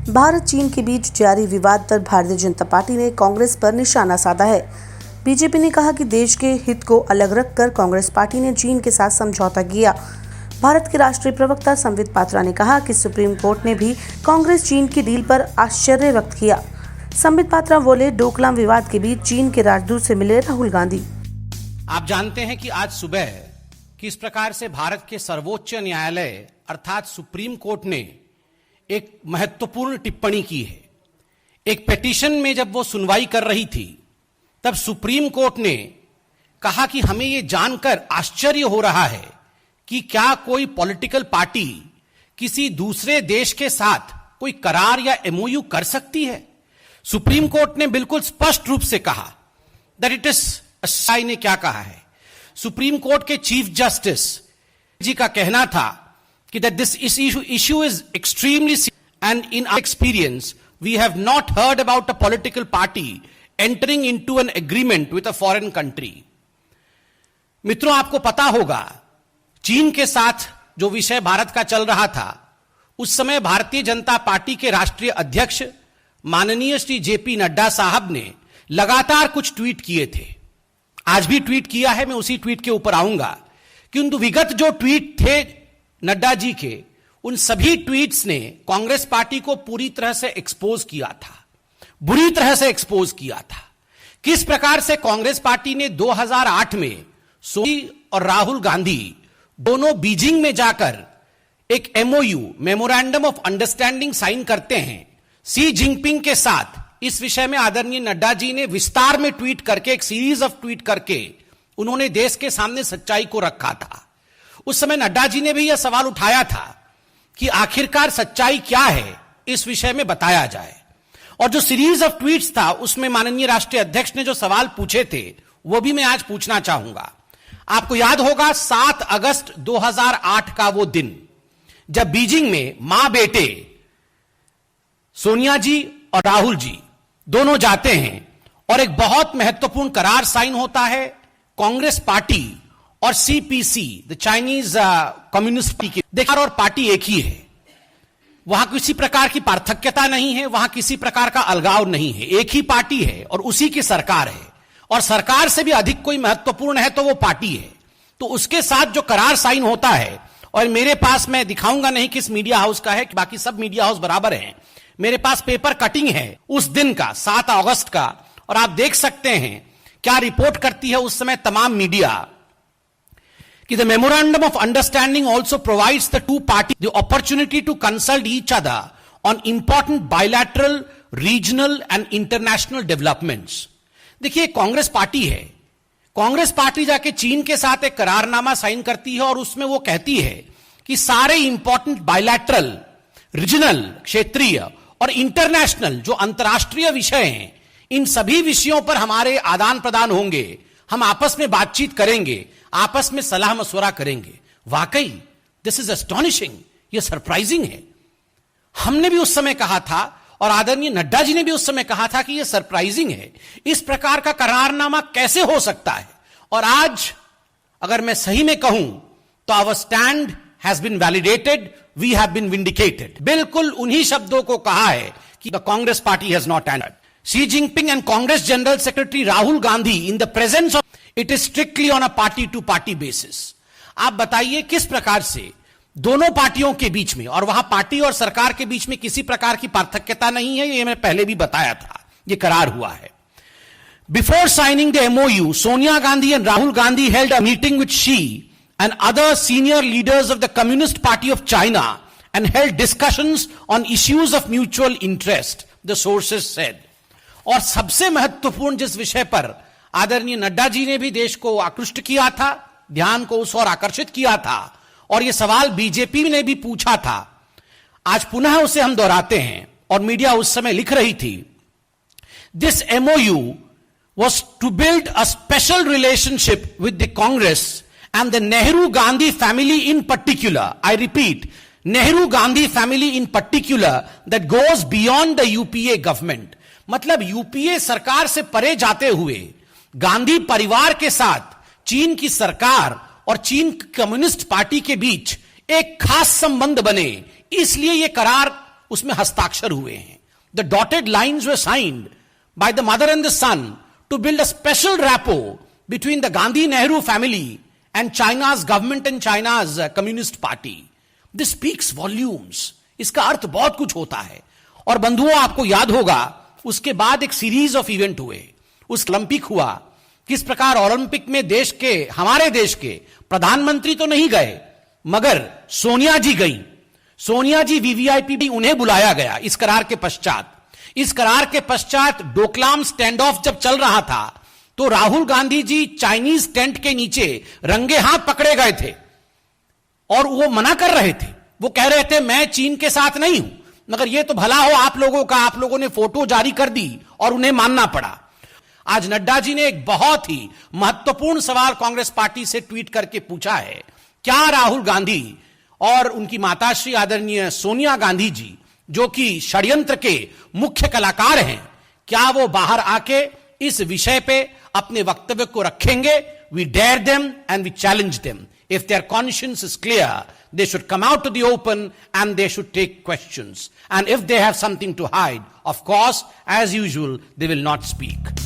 भारत चीन के बीच जारी विवाद पर भारतीय जनता पार्टी ने कांग्रेस पर निशाना साधा है। बीजेपी ने कहा कि देश के हित को अलग रखकर कांग्रेस पार्टी ने चीन के साथ समझौता किया। भारत के राष्ट्रीय प्रवक्ता संबित पात्रा ने कहा कि सुप्रीम कोर्ट ने भी कांग्रेस चीन की डील पर आश्चर्य व्यक्त किया। संबित पात्रा बोले, डोकलाम विवाद के बीच चीन के राजदूत से मिले राहुल गांधी। आप जानते हैं कि आज सुबह किस प्रकार से भारत के सर्वोच्च न्यायालय अर्थात सुप्रीम कोर्ट ने एक महत्वपूर्ण टिप्पणी की है। एक पिटीशन में जब वो सुनवाई कर रही थी तब सुप्रीम कोर्ट ने कहा कि हमें ये जानकर आश्चर्य हो रहा है कि क्या कोई पॉलिटिकल पार्टी किसी दूसरे देश के साथ कोई करार या एमओयू कर सकती है। सुप्रीम कोर्ट ने बिल्कुल स्पष्ट रूप से कहा दैट इट इज ने क्या कहा है। सुप्रीम कोर्ट के चीफ जस्टिस जी का कहना था कि that this issue is extremely serious and in our experience we have not heard about a political party entering into an agreement with a foreign country। मित्रों, आपको पता होगा चीन के साथ जो विषय भारत का चल रहा था उस समय भारतीय जनता पार्टी के राष्ट्रीय अध्यक्ष माननीय श्री जेपी नड्डा साहब ने लगातार कुछ ट्वीट किए थे। आज भी ट्वीट किया है, मैं उसी ट्वीट के ऊपर आऊंगा। किंतु विगत जो ट्वीट थे नड्डा जी के, उन सभी ट्वीट्स ने कांग्रेस पार्टी को पूरी तरह से एक्सपोज किया था, बुरी तरह से एक्सपोज किया था। किस प्रकार से कांग्रेस पार्टी ने 2008 में सोनिया और राहुल गांधी दोनों बीजिंग में जाकर एक MOU memorandum of understanding sign करते हैं सी जिनपिंग के साथ। इस विषय में आदरणीय नड्डा जी ने विस्तार में ट्वीट करके, एक सीरीज ऑफ ट्वीट करके उन्होंने देश के सामने सच्चाई को रखा था। उस समय नड्डा जी ने भी यह सवाल उठाया था कि आखिरकार सच्चाई क्या है, इस विषय में बताया जाए। और जो सीरीज ऑफ ट्वीट्स था उसमें माननीय राष्ट्रीय अध्यक्ष ने जो सवाल पूछे थे वो भी मैं आज पूछना चाहूंगा। आपको याद होगा 7 अगस्त 2008 का वो दिन जब बीजिंग में मां बेटे सोनिया जी और राहुल जी दोनों जाते हैं और एक बहुत महत्वपूर्ण करार साइन होता है कांग्रेस पार्टी और CPC, the Chinese communist party. देखा, और पार्टी एक ही है, वहां किसी प्रकार की पार्थक्यता नहीं है, वहां किसी प्रकार का अलगाव नहीं है, एक ही पार्टी है और उसी की सरकार है। और सरकार से भी अधिक कोई महत्वपूर्ण है तो वो पार्टी है। तो उसके साथ जो करार साइन होता है, और मेरे पास, मैं दिखाऊंगा नहीं किस मीडिया हाउस का है, बाकी सब मीडिया हाउस बराबर हैं, मेरे पास पेपर कटिंग है उस दिन का 7 अगस्त का, और आप देख सकते हैं क्या रिपोर्ट करती है उस समय तमाम मीडिया कि the memorandum of understanding also provides the two parties the opportunity to consult each other on important bilateral, regional and international developments। देखिए, कांग्रेस पार्टी है, कांग्रेस पार्टी जाके चीन के साथ एक करारनामा साइन करती है और उसमें वो कहती है कि सारे इंपॉर्टेंट बायलैटरल, रीजनल, क्षेत्रीय और इंटरनेशनल जो अंतर्राष्ट्रीय विषय हैं, इन सभी विषयों पर हमारे आदान प्रदान होंगे, हम आपस में बातचीत करेंगे, आपस में सलाह मशवरा करेंगे। वाकई दिस इज एस्टॉनिशिंग, यह सरप्राइजिंग है। हमने भी उस समय कहा था और आदरणीय नड्डा जी ने भी उस समय कहा था कि यह सरप्राइजिंग है, इस प्रकार का करारनामा कैसे हो सकता है। और आज अगर मैं सही में कहूं तो our stand has been validated, we have been vindicated. बिल्कुल उन्हीं शब्दों को कहा है कि the Congress party has not endorsed. Xi Jinping and Congress General Secretary Rahul Gandhi in the presence of, it is strictly on a party to party basis। आप बताइए किस प्रकार से दोनों पार्टियों के बीच में, और वहां पार्टी और सरकार के बीच में किसी प्रकार की पार्थक्यता नहीं है, यह मैं पहले भी बताया था, यह करार हुआ है। Before signing the MOU, Sonia Gandhi and Rahul Gandhi held a meeting with Xi and other senior leaders of the Communist Party of China and held discussions on issues of mutual interest, the sources said। और सबसे महत्वपूर्ण जिस विषय पर आदरणीय नड्डा जी ने भी देश को आकृष्ट किया था, ध्यान को उस ओर आकर्षित किया था, और यह सवाल बीजेपी ने भी पूछा था, आज पुनः उसे हम दोहराते हैं और मीडिया उस समय लिख रही थी। This MOU was to build a special relationship with the Congress and the Nehru Gandhi family in particular, I repeat, Nehru Gandhi family in particular, that goes beyond the UPA government। मतलब UPA सरकार से परे जाते हुए गांधी परिवार के साथ चीन की सरकार और चीन कम्युनिस्ट पार्टी के बीच एक खास संबंध बने, इसलिए यह करार उसमें हस्ताक्षर हुए हैं. The dotted lines were signed by the mother and the son to build a special rapport between the Gandhi-Nehru family and China's government and China's Communist Party. This speaks volumes. इसका अर्थ बहुत कुछ होता है. और बंधुओं, आपको याद होगा उसके बाद एक सीरीज ऑफ इवेंट हुए. उस ओलंपिक हुआ. किस प्रकार ओलंपिक में हमारे देश के प्रधानमंत्री तो नहीं गए, मगर सोनिया जी गई. सोनिया जी वीवीआईपी भी उन्हें बुलाया गया इस करार के पश्चात. इस करार के पश्चात डोकलाम स्टैंड ऑफ जब चल रहा था तो राहुल गांधी जी चाइनीज टेंट के नीचे रंगे हाथ पकड़े गए थे और वो मना कर रहे थे. वो कह रहे थे मैं चीन के साथ नहीं हूं. मगर ये तो भला हो आप लोगों का, आप लोगों ने फोटो जारी कर दी और उन्हें मानना पड़ा. आज नड्डा जी ने एक बहुत ही महत्वपूर्ण सवाल कांग्रेस पार्टी से ट्वीट करके पूछा है, क्या राहुल गांधी और उनकी माताश्री आदरणीय सोनिया गांधी जी, जो कि षड्यंत्र के मुख्य कलाकार हैं, क्या वो बाहर आके इस विषय पे अपने वक्तव्य को रखेंगे? We dare them and we challenge them. If their conscience is clear, they should come out to the open and they should take questions. And if they have something to hide, of course, as usual, they will not speak.